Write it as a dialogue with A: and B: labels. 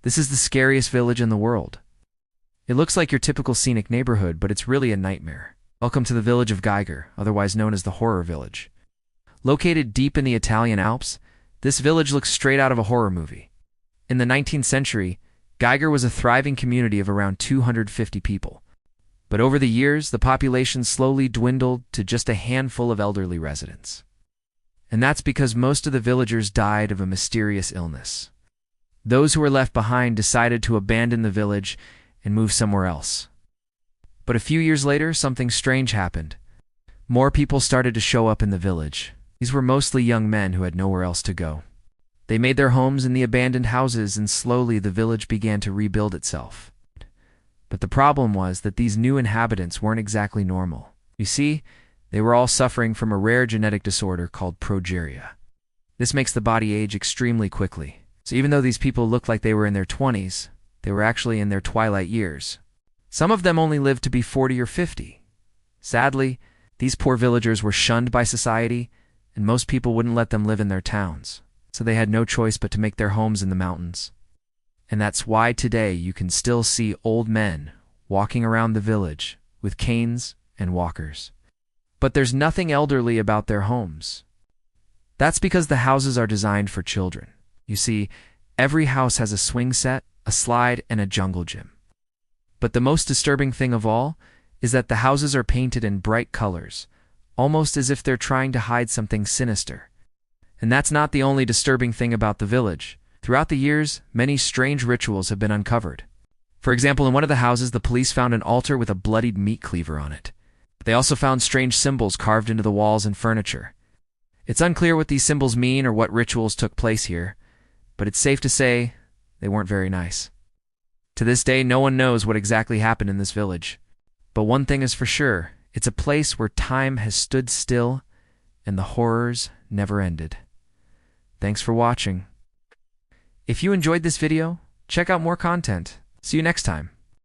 A: This is the scariest village in the world. It looks like your typical scenic neighborhood, but it's really a nightmare. Welcome to the village of Geiger, otherwise known as the Horror Village. Located deep in the Italian Alps, this village looks straight out of a horror movie. In the 19th century, Geiger was a thriving community of around 250 people. But over the years, the population slowly dwindled to just a handful of elderly residents. And that's because most of the villagers died of a mysterious illness. Those who were left behind decided to abandon the village and move somewhere else. But a few years later, something strange happened. More people started to show up in the village. These were mostly young men who had nowhere else to go. They made their homes in the abandoned houses, and slowly the village began to rebuild itself. But the problem was that these new inhabitants weren't exactly normal. You see, they were all suffering from a rare genetic disorder called progeria. This makes the body age extremely quickly. So even though these people looked like they were in their 20s, they were actually in their twilight years. Some of them only lived to be 40 or 50. Sadly, these poor villagers were shunned by society, and most people wouldn't let them live in their towns. So they had no choice but to make their homes in the mountains. And that's why today you can still see old men walking around the village with canes and walkers. But there's nothing elderly about their homes. That's because the houses are designed for children. You see, every house has a swing set, a slide, and a jungle gym. But the most disturbing thing of all is that the houses are painted in bright colors, almost as if they're trying to hide something sinister. And that's not the only disturbing thing about the village. Throughout the years, many strange rituals have been uncovered. For example, in one of the houses, the police found an altar with a bloodied meat cleaver on it. They also found strange symbols carved into the walls and furniture. It's unclear what these symbols mean or what rituals took place here, but it's safe to say they weren't very nice. To this day, no one knows what exactly happened in this village. But one thing is for sure, it's a place where time has stood still and the horrors never ended. Thanks for watching. If you enjoyed this video, check out more content. See you next time.